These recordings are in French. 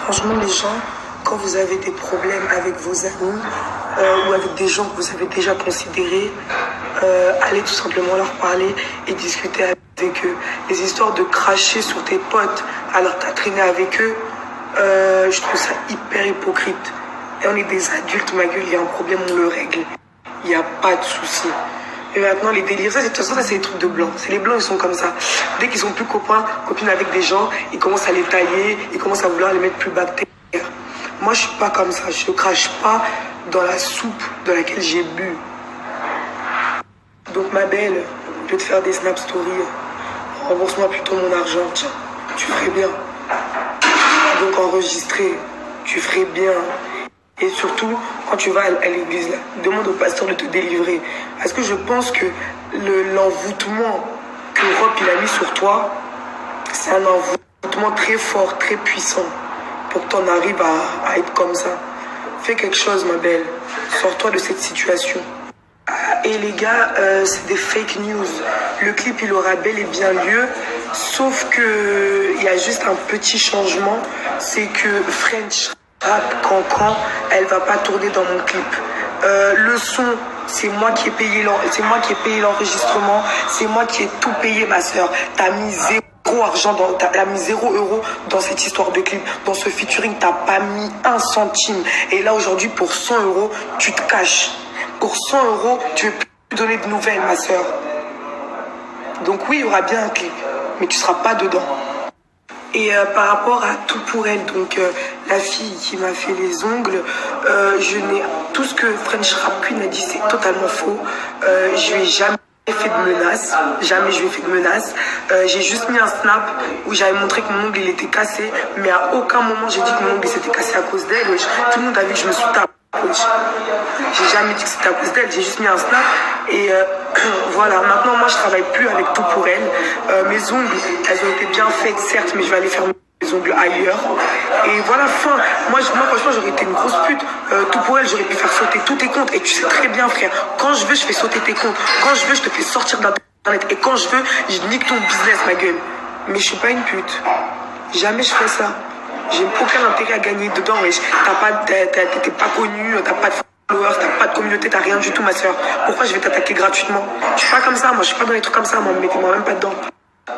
Franchement, les gens, quand vous avez des problèmes avec vos amis ou avec des gens que vous avez déjà considérés, allez tout simplement leur parler et discuter avec eux. Les histoires de cracher sur tes potes alors que tu as traîné avec eux, je trouve ça hyper hypocrite. Et on est des adultes, ma gueule, il y a un problème, on le règle. Il n'y a pas de souci. Et maintenant, les délires, de toute façon, ça, c'est des trucs de blancs. C'est les blancs, ils sont comme ça. Dès qu'ils sont plus copains, copines avec des gens, ils commencent à les tailler, ils commencent à vouloir les mettre plus bas que terre. Moi, je suis pas comme ça. Je ne crache pas dans la soupe dans laquelle j'ai bu. Donc, ma belle, au lieu de faire des snap stories, rembourse-moi plutôt mon argent. Tiens, tu ferais bien. Donc, enregistrer, tu ferais bien. Et surtout, quand tu vas à l'église, là, demande au pasteur de te délivrer. Parce que je pense que l'envoûtement que Rob il a mis sur toi, c'est un envoûtement très fort, très puissant. Pour que tu en arrives à être comme ça. Fais quelque chose, ma belle. Sors-toi de cette situation. Et les gars, c'est des fake news. Le clip, il aura bel et bien lieu. Sauf que il y a juste un petit changement. C'est que French Rap Cancan, elle va pas tourner dans mon clip. Le son, c'est moi qui ai payé l'enregistrement, c'est moi qui ai tout payé, ma soeur. T'as mis t'as mis 0 € dans cette histoire de clip. Dans ce featuring, t'as pas mis 1 centime. Et là aujourd'hui, pour 100 €, tu te caches. Pour 100 €, tu veux plus donner de nouvelles, ma soeur. Donc oui, il y aura bien un clip, mais tu seras pas dedans. Et par rapport à Tout pour elle, donc la fille qui m'a fait les ongles, tout ce que French Rap Queen a dit, c'est totalement faux. Je lui ai jamais fait de menace, jamais je lui ai fait de menace. J'ai juste mis un snap où j'avais montré que mon ongle il était cassé, mais à aucun moment j'ai dit que mon ongle s'était cassé à cause d'elle. Tout le monde a vu que je me suis tapé. J'ai jamais dit que c'était à cause d'elle, j'ai juste mis un snap et voilà. Maintenant moi je travaille plus avec Tout pour elle. Mes ongles, elles ont été bien faites certes, mais je vais aller faire mes ongles ailleurs. Et voilà, fin. Moi franchement j'aurais été une grosse pute. Tout pour elle, j'aurais pu faire sauter tous tes comptes. Et tu sais très bien, frère, quand je veux je fais sauter tes comptes. Quand je veux je te fais sortir d'internet. Et quand je veux je nique ton business, ma gueule. Mais je suis pas une pute. Jamais je ferai ça. J'ai aucun intérêt à gagner dedans, wesh. T'es pas connu, t'as pas de followers, t'as pas de communauté, t'as rien du tout, ma soeur. Pourquoi je vais t'attaquer gratuitement? Je suis pas comme ça, moi, je suis pas dans les trucs comme ça, moi, mettez-moi même pas dedans.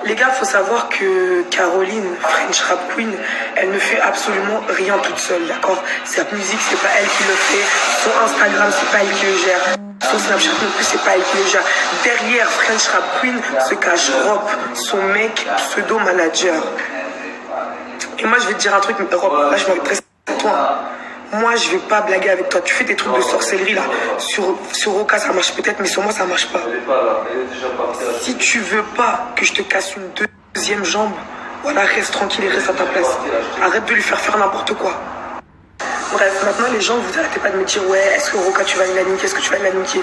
Les gars, faut savoir que Caroline, French Rap Queen, elle ne fait absolument rien toute seule, d'accord? Sa musique, c'est pas elle qui le fait. Son Instagram, c'est pas elle qui le gère. Son Snapchat non plus, c'est pas elle qui le gère. Derrière French Rap Queen se cache Rob, son mec pseudo-manager. Et moi, je vais te dire un truc, mais Rob, là, je m'adresse à toi. Moi, je vais pas blaguer avec toi. Tu fais des trucs de sorcellerie, là. Sur Oka, ça marche peut-être, mais sur moi, ça marche pas. Si tu veux pas que je te casse une deuxième jambe, voilà, reste tranquille et reste à ta place. Arrête de lui faire n'importe quoi. Bref, maintenant, les gens, vous arrêtez pas de me dire, ouais, est-ce que Roka, tu vas aller la niquer? Est-ce que tu vas aller la niquer?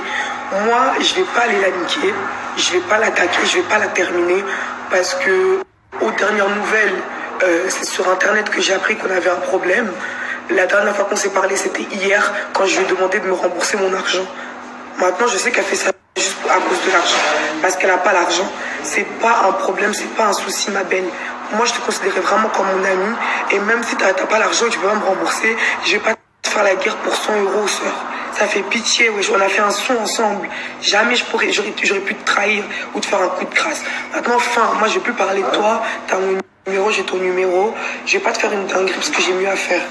Moi, je vais pas aller la niquer. Je vais pas l'attaquer. Je vais pas la terminer. Parce que, aux dernières nouvelles, c'est sur internet que j'ai appris qu'on avait un problème. La dernière fois qu'on s'est parlé, c'était hier, quand je lui ai demandé de me rembourser mon argent. Maintenant, je sais qu'elle fait ça juste à cause de l'argent. Parce qu'elle n'a pas l'argent. C'est pas un problème, c'est pas un souci, ma belle. Moi, je te considérais vraiment comme mon amie. Et même si t'as pas l'argent et tu peux pas me rembourser, je vais pas te faire la guerre pour 100 €, sœur. Ça fait pitié, wesh. On a fait un son ensemble. Jamais j'aurais pu te trahir ou te faire un coup de crasse. Maintenant, fin, moi, je vais plus parler de toi. T'as mon numéro, j'ai ton numéro. Je vais pas te faire une dinguerie parce que j'ai mieux à faire.